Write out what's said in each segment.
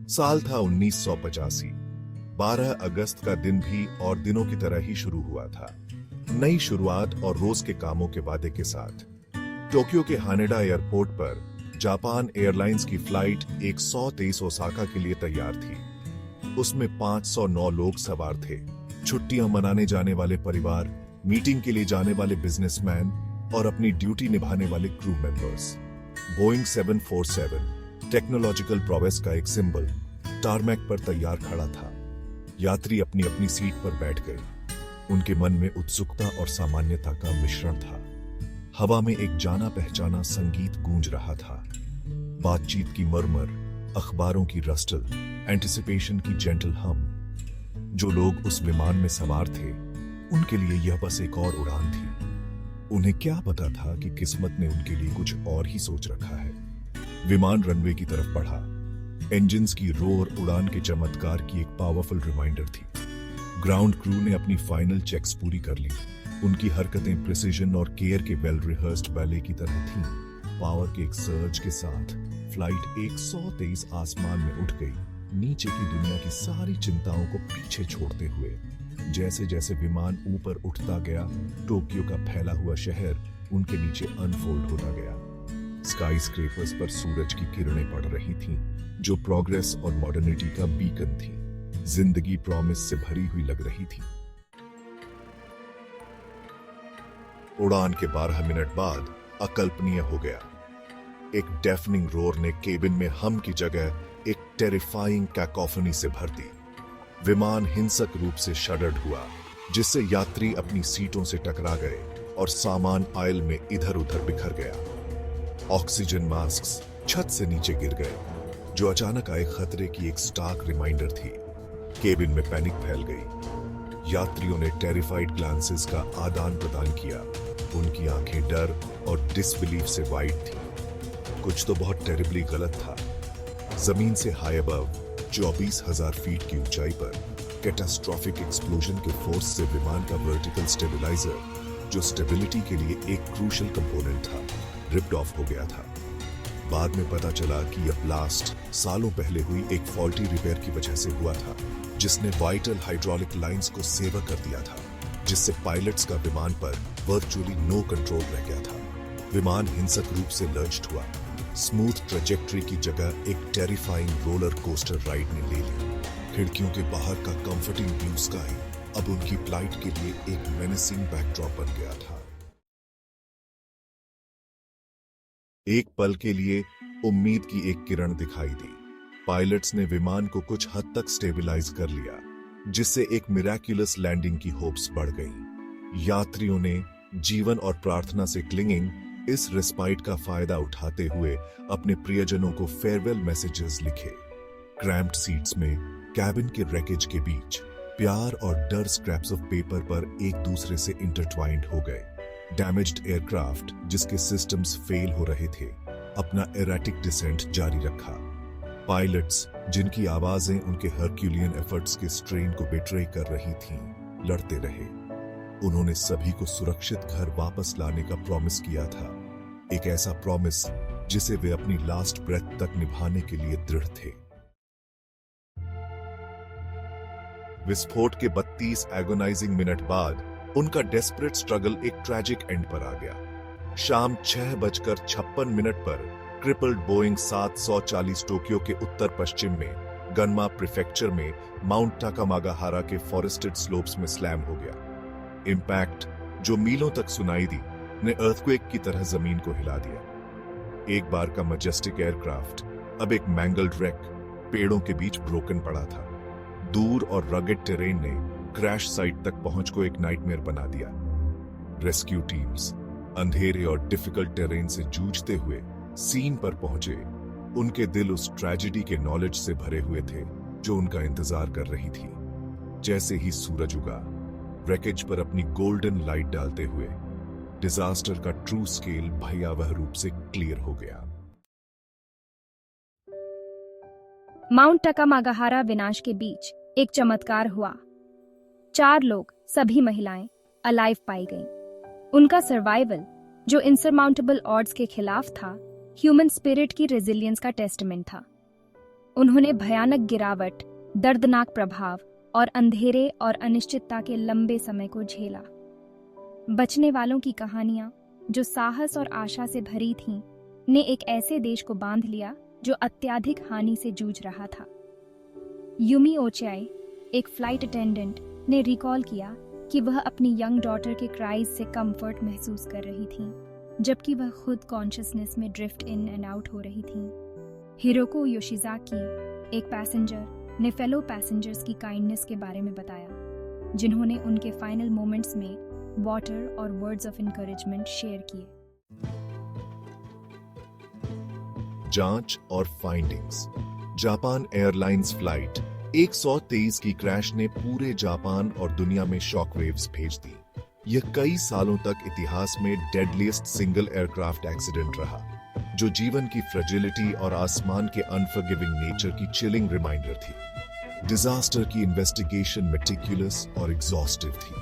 साल था 1985। 12 अगस्त का दिन भी और दिनों की तरह ही शुरू हुआ था, नई शुरुआत और रोज के कामों के वादे के साथ। टोक्यो के हानेडा एयरपोर्ट पर जापान एयरलाइंस की फ्लाइट 123 ओसाका के लिए तैयार थी। उसमें 509 लोग सवार थे, छुट्टियां मनाने जाने वाले परिवार, मीटिंग के लिए जाने वाले बिजनेसमैन और अपनी ड्यूटी निभाने वाले crew members. Boeing 747 technological progress का एक सिंबल टारमैक पर तैयार खड़ा था। यात्री अपनी अपनी सीट पर बैठ गए। उनके मन में उत्सुकता और सामान्यता का मिश्रण था। हवा में एक जाना पहचाना संगीत गूंज रहा था। बातचीत की मरमर, अखबारों की रस्टल, एंटिसिपेशन की जेंटल हम। जो लोग उस विमान में सवार थे, उनके लिए यह बस एक और उड़ान थी। उन्हें क्या पता था कि किस्मत ने उनके लिए कुछ और ही सोच रखा है। विमान रनवे की तरफ बढ़ा। इंजन्स की रोर उड़ान के चमत्कार की एक पावरफुल रिमाइंडर थी। ग्राउंड क्रू ने अपनी फाइनल चेक्स पूरी कर ली। उनकी हरकतें प्रिसिजन और केयर के वेल रिहर्स्ड बैले की तरह थीं। पावर के एक सर्ज के साथ फ्लाइट 123 आसमान में उठ गई, नीचे की दुनिया की सारी चिंताओं को पीछे छोड़ते हुए। जैसे जैसे विमान ऊपर उठता गया, टोक्यो का फैला हुआ शहर उनके नीचे अनफोल्ड होता गया। स्काई स्क्रेपर्स पर सूरज की किरणें पड़ रही थीं, जो प्रोग्रेस और मॉडर्निटी का बीकन थी। जिंदगी प्रॉमिस से भरी हुई लग रही थी। उड़ान के 12 मिनट बाद अकल्पनीय हो गया। एक डेफनिंग रोर ने केबिन में हम की जगह एक टेरिफाइंग कैकोफनी से भर दी। विमान हिंसक रूप से शडर्ड हुआ, जिससे यात्री अपनी सीटों से टकरा गए और सामान आयल में इधर उधर बिखर गया। ऑक्सीजन मास्क्स छत से नीचे गिर गए, जो अचानक आए खतरे की एक स्टार्क रिमाइंडर थी। केबिन में पैनिक फैल गई। यात्रियों ने टेरिफाइड ग्लांसेस का आदान प्रदान किया। उनकी आंखें डर और डिसबिलीफ से वाइड थी। कुछ तो बहुत टेरिबली गलत था। जमीन से हाई अबव 24,000 फीट की ऊंचाई पर कैटास्ट्रॉफिक एक्सप्लोजन के फोर्स से विमान का वर्टिकल स्टेबलाइजर, जो स्टेबिलिटी के लिए एक क्रूशियल कंपोनेंट था, रिप्ड ऑफ हो गया था। बाद में पता चला कि यह ब्लास्ट सालों पहले हुई एक फॉल्टी रिपेयर की वजह से हुआ था, जिसने वाइटल हाइड्रोलिक लाइंस को सेवर कर दिया था, जिससे पायलट्स का विमान पर वर्चुअली नो कंट्रोल रह गया था। विमान हिंसक रूप से लर्ज्ड हुआ। स्मूथ ट्रेजेक्टरी की जगह एक टेरिफाइंग रोलर कोस्टर राइड ने ले ली। खिड़कियों के बाहर का कंफर्टिंग ब्लू स्काई अब उनकी फ्लाइट के लिए एक मेनेसिंग बैकड्रॉप बन गया था। एक पल के लिए उम्मीद की एक किरण दिखाई दी। पायलट्स ने विमान को कुछ हद तक स्टेबलाइज कर लिया, जिससे एक मिराक्युलस लैंडिंग की होप्स बढ़ गई। यात्रियों ने जीवन और प्रार्थना से क्लिंगिंग इस रिस्पाइट का फायदा उठाते हुए अपने प्रियजनों को फेयरवेल मैसेजेस लिखे। क्रैम्प्ड सीट्स में कैबिन के रैकेज के बीच प्यार और डर स्क्रैप्स ऑफ पेपर पर एक दूसरे से इंटरट्वाइंड हो गए। डैमेज्ड एयरक्राफ्ट जिसके सिस्टम्स फेल हो रहे थे, अपना एरेटिक डिसेंट जारी रखा। पायलट्स जिनकी आवाजें उनके हरक्यूलियन एफर्ट्स के स्ट्रेन को बेट्रे कर रही थीं, लड़ते रहे। उन्होंने सभी को सुरक्षित घर वापस लाने का प्रॉमिस किया था, एक ऐसा प्रॉमिस जिसे वे अपनी लास्ट ब्रेथ तक निभाने के लिए दृढ़ थे। विस्फोट के 32 एगोनाइजिंग मिनट बाद उनका डेस्परेट स्ट्रगल एक ट्रैजिक एंड पर आ गया। शाम 6:56 पर क्रिपल्ड बोइंग 740 टोक्यो के उत्तर पश्चिम में गन्मा प्रीफेक्चर में माउंट टाकामागाहारा के फॉरेस्टेड स्लोप्स में स्लैम हो गया। इंपैक्ट, जो मीलों तक सुनाई दी, ने अर्थक्वेक की तरह जमीन को हिला दिया। एक बार का मजेस्टिक एयरक्राफ्ट अब एक मैंगल्ड रेक पेड़ों के बीच ब्रोकन पड़ा था। दूर और रगेड टेरेन ने क्रैश साइट तक पहुंच को एक नाइटमेयर बना दिया। रेस्क्यू टीम्स अंधेरे और डिफिकल्ट टेरेन से जूझते हुए सीन पर पहुंचे। उनके दिल उस ट्रेजेडी के नॉलेज से भरे हुए थे जो उनका इंतजार कर रही थी। जैसे ही सूरज उगा, रैकेज पर अपनी गोल्डन लाइट डालते हुए डिजास्टर का ट्रू स्केल भयावह रूप से क्लियर हो गया। माउंट टाकामागाहारा विनाश के बीच एक चमत्कार हुआ। 4 लोग, सभी महिलाएं, अलाइव पाई गईं। उनका सर्वाइवल, जो इनसरमाउंटेबल ऑड्स के खिलाफ था, ह्यूमन स्पिरिट की रेजिलियंस का टेस्टमेंट था। उन्होंने भयानक गिरावट, दर्दनाक प्रभाव और अंधेरे और अनिश्चितता के लंबे समय को झेला। बचने वालों की कहानियां, जो साहस और आशा से भरी थीं, ने एक ऐसे देश को बांध लिया जो अत्यधिक हानि से जूझ रहा था। यूमी ओचाई, एक फ्लाइट अटेंडेंट, ने रिकॉल किया कि वह अपनी यंग डॉटर के क्राइज से कंफर्ट महसूस कर रही थी, जबकि वह खुद कॉन्शियसनेस में ड्रिफ्ट इन एंड आउट हो रही थी। हिरोको योशिजाकी, एक पैसेंजर, ने फेलो पैसेंजर्स की काइंडनेस के बारे में बताया, जिन्होंने उनके फाइनल मोमेंट्स में वाटर और वर्ड्स ऑफ इनकरेजमेंट शेयर किए। जांच और फाइंडिंग्स। जापान एयरलाइंस फ्लाइट 123 की क्रैश ने पूरे जापान और दुनिया में शॉकवेव्स भेज दी। यह कई सालों तक इतिहास में डेडलीस्ट सिंगल एयरक्राफ्ट एक्सीडेंट रहा, जो जीवन की फ्रेजिलिटी और आसमान के अनफॉरगिविंग नेचर की चिलिंग रिमाइंडर थी। डिजास्टर की इन्वेस्टिगेशन मेटिकुलस और एग्जॉस्टिव थी।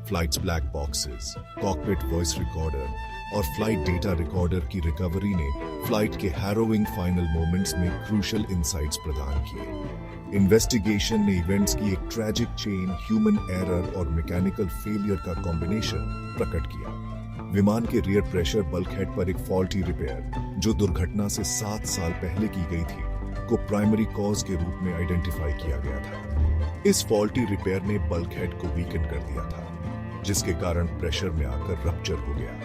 Flights black boxes, cockpit voice recorder और फ्लाइट डेटा रिकॉर्डर की रिकवरी ने फ्लाइट के हैरोइंग फाइनल मोमेंट्स में क्रूशियल इनसाइट्स प्रदान किए। इन्वेस्टिगेशन ने इवेंट्स की एक ट्रैजिक चेन, ह्यूमन एरर और मैकेनिकल फेलियर का कॉम्बिनेशन प्रकट किया। विमान के रियर प्रेशर बल्कहेड पर एक फॉल्टी रिपेयर, जो दुर्घटना से 7 साल पहले की गई थी, को प्राइमरी कॉज के रूप में आइडेंटिफाई किया गया था। इस फॉल्टी रिपेयर ने बल्कहेड को वीकन कर दिया था, जिसके कारण प्रेशर में आकर रप्चर हो गया,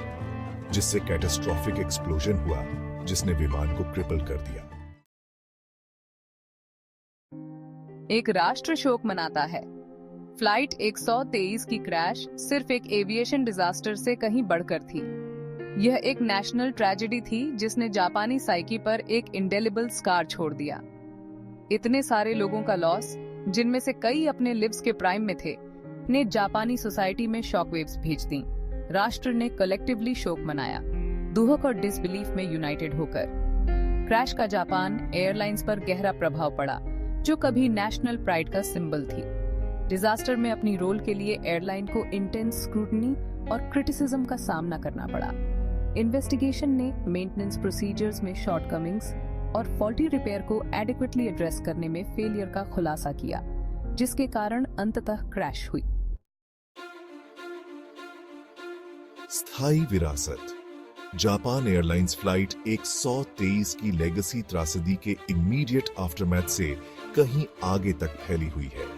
जिससे कैटास्ट्रोफिक एक्सप्लोजन हुआ, जिसने विमान को क्रिपल कर दिया। एक राष्ट्र शोक मनाता है। फ्लाइट 123 की क्रैश सिर्फ एक एविएशन डिजास्टर से कहीं बढ़कर थी। यह एक नेशनल ट्रेजेडी थी जिसने जापानी साइकी पर एक इंडेलिबल स्कार छोड़ दिया। इतने सारे लोगों का लॉस, जिनमें से कई अपने लिव्स के प्राइम में थे, ने जापानी सोसाइटी में शॉकवेव्स भेज दी। राष्ट्र ने कलेक्टिवली शोक मनाया, दुहक और डिसबिलीफ में यूनाइटेड होकर। क्रैश का जापान एयरलाइंस पर गहरा प्रभाव पड़ा, जो कभी नेशनल प्राइड का सिंबल थी। डिजास्टर में अपनी रोल के लिए एयरलाइन को इंटेंस स्क्रूटनी और क्रिटिसिज्म का सामना करना पड़ा। इन्वेस्टिगेशन ने मेंटेनेंस प्रोसीजर्स में शॉर्टकमिंग्स और फॉल्टी रिपेयर को एडिक्वेटली एड्रेस करने में फेलियर का खुलासा किया, जिसके कारण अंततः क्रैश हुई। स्थायी विरासत। जापान एयरलाइंस फ्लाइट 123 की लेगेसी त्रासदी के इमीडिएट आफ्टरमैथ से कहीं आगे तक फैली हुई है।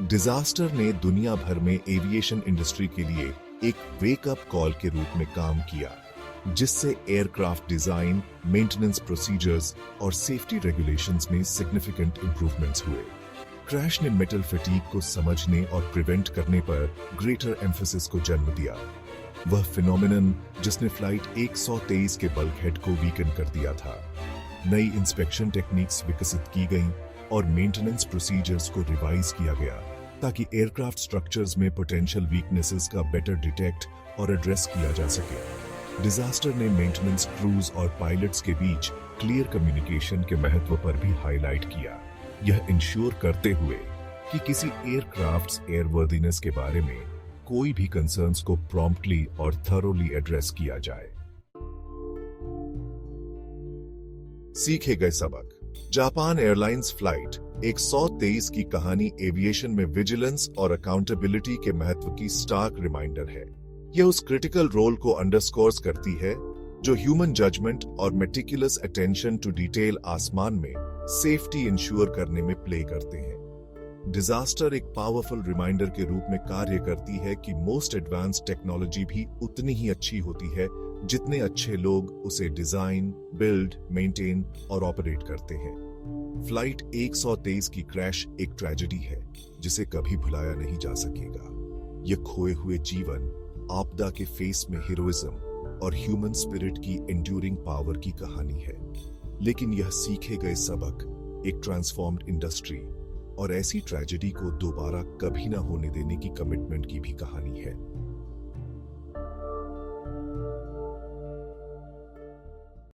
डिजास्टर ने दुनिया भर में एविएशन इंडस्ट्री के लिए एक वेकअप कॉल के रूप में काम किया, जिससे एयरक्राफ्ट डिजाइन, मेंटेनेंस प्रोसीजर्स और सेफ्टी रेगुलेशंस में सिग्निफिकेंट इंप्रूवमेंट्स हुए। क्रैश ने मेटल फटीग को समझने और प्रिवेंट करने पर ग्रेटर एम्फेसिस को जन्म दिया। वह फिनोमिनन जिसने फ्लाइट 123 के बल्कहेड को वीकन कर दिया था। नई इंस्पेक्शन टेक्निक्स विकसित की गईं और मेंटेनेंस प्रोसीजर्स को रिवाइज किया गया, ताकि एयरक्राफ्ट स्ट्रक्चर्स में पोटेंशियल वीकनेसेस का बेटर डिटेक्ट और एड्रेस किया जा सके। डिजास्टर ने मेंटेनेंस क्रूज और पायलट्स के बीच क्लियर कम्युनिकेशन के महत्व पर भी हाईलाइट किया, यह इंश्योर करते हुए कि किसी एयरक्राफ्ट्स एयरवर्दीनेस के बारे में कोई भी कंसर्न्स को प्रॉम्प्टली और थरोली एड्रेस किया जाए। सीखे गए सबक। जापान एयरलाइंस फ्लाइट 123 की कहानी एविएशन में विजिलेंस और अकाउंटेबिलिटी के महत्व की स्टार्क रिमाइंडर है। यह उस क्रिटिकल रोल को अंडरस्कोर्स करती है जो ह्यूमन जजमेंट और मेटिकुलस अटेंशन टू डिटेल आसमान में सेफ्टी इंश्योर करने में प्ले करते हैं। डिजास्टर एक पावरफुल रिमाइंडर के रूप में कार्य करती है कि मोस्ट एडवांस्ड टेक्नोलॉजी भी उतनी ही अच्छी होती है जितने अच्छे लोग उसे डिजाइन, बिल्ड, मेंटेन और ऑपरेट करते हैं। फ्लाइट 123 की क्रैश एक ट्रेजेडी है जिसे कभी भुलाया नहीं जा सकेगा। यह खोए हुए जीवन, आपदा के फेस में हीरोइज्म और ह्यूमन स्पिरिट की एंड्यूरिंग पावर की कहानी है। लेकिन यह सीखे गए सबक एक ट्रांसफॉर्म्ड इंडस्ट्री और ऐसी ट्रेजेडी को दोबारा कभी ना होने देने की कमिटमेंट की भी कहानी है।